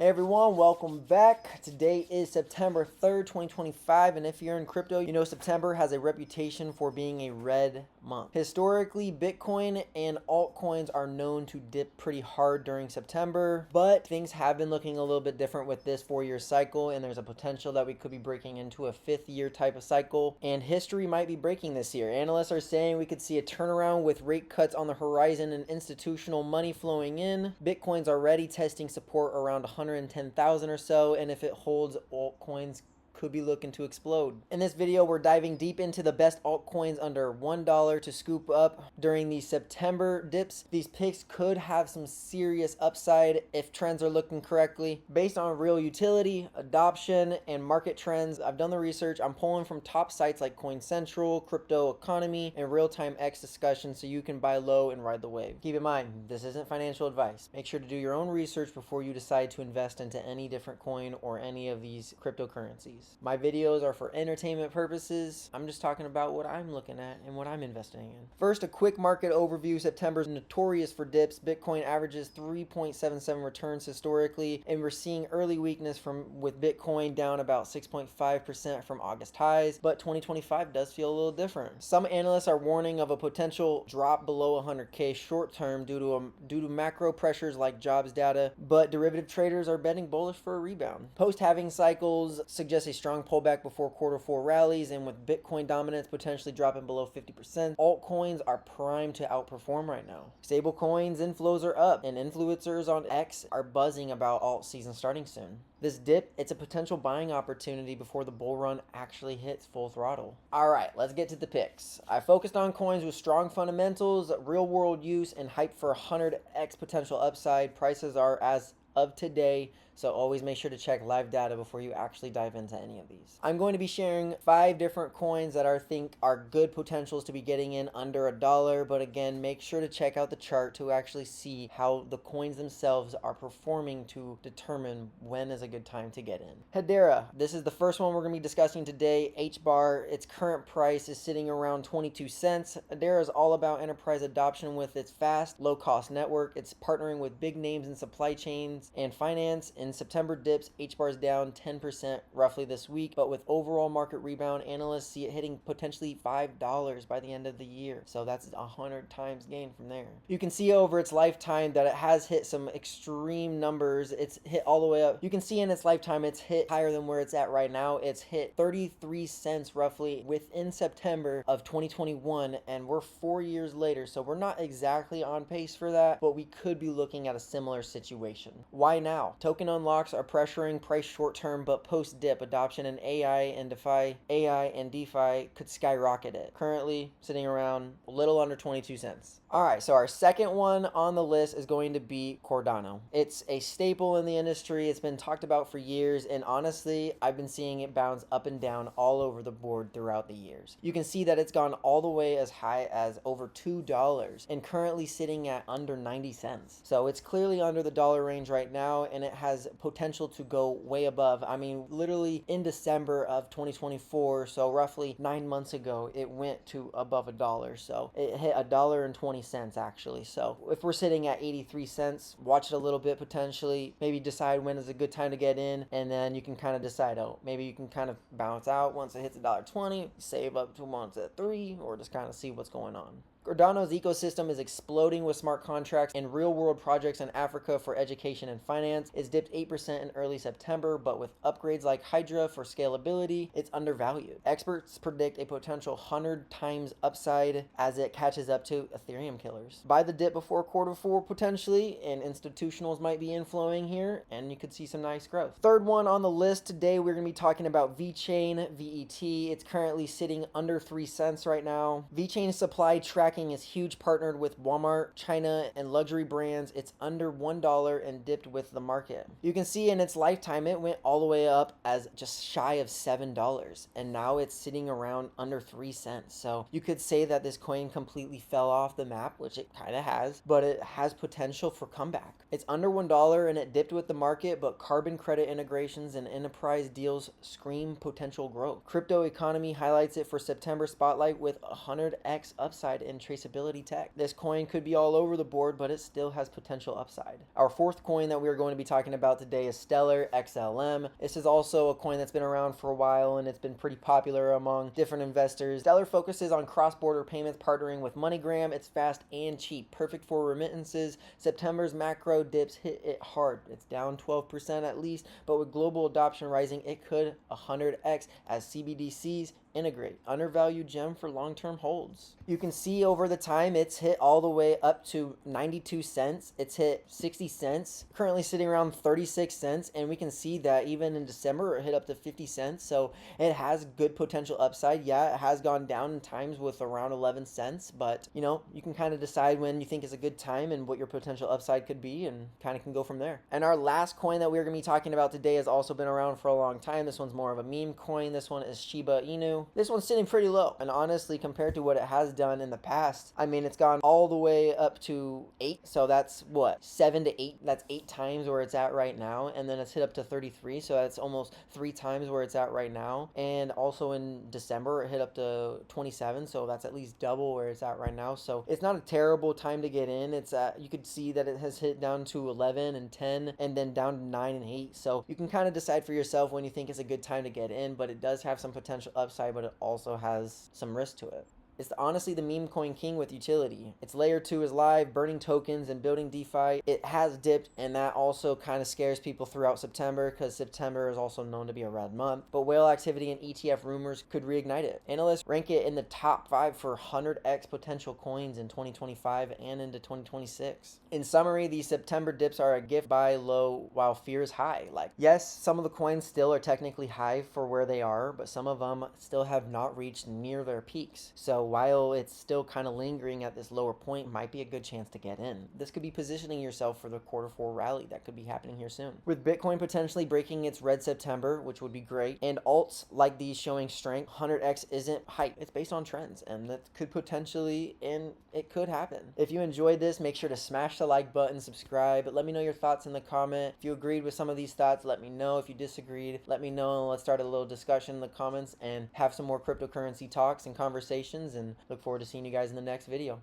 Hey everyone, welcome back. Today is September 3rd, 2025, and if you're in crypto, you know September has a reputation for being a red month. Historically, Bitcoin and altcoins are known to dip pretty hard during September, but things have been looking a little bit different with this 4-year cycle, and there's a potential that we could be breaking into a 5th year type of cycle, and history might be breaking this year. Analysts are saying we could see a turnaround with rate cuts on the horizon and institutional money flowing in. Bitcoin's already testing support around 110,000 or so, and if it holds, altcoins could be looking to explode. In this video, we're diving deep into the best altcoins under $1 to scoop up during these September dips. These picks could have some serious upside if trends are looking correctly. Based on real utility, adoption, and market trends, I've done the research. I'm pulling from top sites like Coin Central, Crypto Economy, and Real-Time X discussion so you can buy low and ride the wave. Keep in mind, this isn't financial advice. Make sure to do your own research before you decide to invest into any different coin or any of these cryptocurrencies. My videos are for entertainment purposes. I'm just talking about what I'm looking at and what I'm investing in. First, a quick market overview. September's notorious for dips. Bitcoin averages 3.77 returns historically, and we're seeing early weakness with Bitcoin down about 6.5% from August highs, but 2025 does feel a little different. Some analysts are warning of a potential drop below 100K short term due to macro pressures like jobs data, but derivative traders are betting bullish for a rebound. Post-halving cycles suggest a strong pullback before Q4 rallies, and with Bitcoin dominance potentially dropping below 50%, altcoins are primed to outperform right now. Stablecoins inflows are up, and influencers on X are buzzing about alt season starting soon. This dip, it's a potential buying opportunity before the bull run actually hits full throttle. All right, let's get to the picks. I focused on coins with strong fundamentals, real world use, and hype for 100x potential upside. Prices are as of today, so always make sure to check live data before you actually dive into any of these. I'm going to be sharing 5 different coins that I think are good potentials to be getting in under $1, but again, make sure to check out the chart to actually see how the coins themselves are performing to determine when is a good time to get in. Hedera, this is the first one we're going to be discussing today. HBAR, its current price is sitting around 22 cents. Hedera is all about enterprise adoption with its fast, low-cost network. It's partnering with big names in supply chains and finance. In September dips, HBAR is down 10% roughly this week, but with overall market rebound, analysts see it hitting potentially $5 by the end of the year. So that's 100 times gain from there. You can see over its lifetime that it has hit some extreme numbers. It's hit all the way up. You can see in its lifetime it's hit higher than where it's at right now. It's hit 33 cents roughly within September of 2021, and we're 4 years later, so we're not exactly on pace for that, but we could be looking at a similar situation. Why now? Token unlocks are pressuring price short term, but post dip adoption in AI and DeFi could skyrocket it. Currently sitting around a little under 22 cents. All right, so our second one on the list is going to be Cardano. It's a staple in the industry. It's been talked about for years, and honestly, I've been seeing it bounce up and down all over the board throughout the years. You can see that it's gone all the way as high as over $2 and currently sitting at under 90 cents. So it's clearly under the dollar range right now, and it has potential to go way above. I mean, literally in December of 2024, so roughly 9 months ago, it went to above $1. So it hit $1.20 actually. So if we're sitting at 83 cents, watch it a little bit potentially, maybe decide when is a good time to get in, and then you can kind of decide, oh, maybe you can kind of bounce out once it hits $1.20, save up to months at 3, or just kind of see what's going on. Cardano's ecosystem is exploding with smart contracts and real-world projects in Africa for education and finance. It's dipped 8% in early September, but with upgrades like Hydra for scalability, it's undervalued. Experts predict a potential 100 times upside as it catches up to Ethereum killers. Buy the dip before Q4 potentially, and institutionals might be inflowing here, and you could see some nice growth. Third one on the list today, we're going to be talking about VeChain, VET. It's currently sitting under 3 cents right now. VeChain supply tracking is huge, partnered with Walmart, China, and luxury brands. It's under $1 and dipped with the market. You can see in its lifetime, it went all the way up as just shy of $7, and now it's sitting around under 3 cents. So you could say that this coin completely fell off the map, which it kind of has, but it has potential for comeback. It's under $1 and it dipped with the market, but carbon credit integrations and enterprise deals scream potential growth. Crypto Economy highlights it for September spotlight with 100x upside in traceability tech. This coin could be all over the board, but it still has potential upside. Our fourth coin that we're going to be talking about today is Stellar XLM. This is also a coin that's been around for a while and it's been pretty popular among different investors. Stellar focuses on cross-border payments, partnering with MoneyGram. It's fast and cheap, perfect for remittances. September's macro dips hit it hard. It's down 12% at least, but with global adoption rising, it could 100x as CBDCs integrate. Undervalued gem for long-term holds. You can see over the time it's hit all the way up to 92 cents. It's hit 60 cents, currently sitting around 36 cents, and we can see that even in December it hit up to 50 cents. So it has good potential upside. Yeah, it has gone down in times with around 11 cents, but you know, you can kind of decide when you think is a good time and what your potential upside could be, and kind of can go from there. And our last coin that we're going to be talking about today has also been around for a long time. This one's more of a meme coin. This one is Shiba Inu. This one's sitting pretty low, and honestly, compared to what it has done in the past, I mean, it's gone all the way up to 8, so that's what, 7 to 8, that's 8 times where it's at right now, and then it's hit up to 33, so that's almost 3 times where it's at right now. And also in December it hit up to 27, so that's at least double where it's at right now. So it's not a terrible time to get in. It's you could see that it has hit down to 11 and 10 and then down to 9 and 8, so you can kind of decide for yourself when you think it's a good time to get in, but it does have some potential upside, but it also has some risk to it. It's honestly the meme coin king with utility. Its layer 2 is live, burning tokens and building DeFi. It has dipped, and that also kind of scares people throughout September, because September is also known to be a red month. But whale activity and ETF rumors could reignite it. Analysts rank it in the top 5 for 100x potential coins in 2025 and into 2026. In summary, these September dips are a gift buy low while fear is high. Like, yes, some of the coins still are technically high for where they are, but some of them still have not reached near their peaks. So while it's still kind of lingering at this lower point, might be a good chance to get in. This could be positioning yourself for the Q4 rally that could be happening here soon. With Bitcoin potentially breaking its red September, which would be great, and alts like these showing strength, 100x isn't hype. It's based on trends, and that could potentially, and it could happen. If you enjoyed this, make sure to smash the like button, subscribe, let me know your thoughts in the comment. If you agreed with some of these thoughts, let me know. If you disagreed, let me know, and let's start a little discussion in the comments and have some more cryptocurrency talks and conversations, and look forward to seeing you guys in the next video.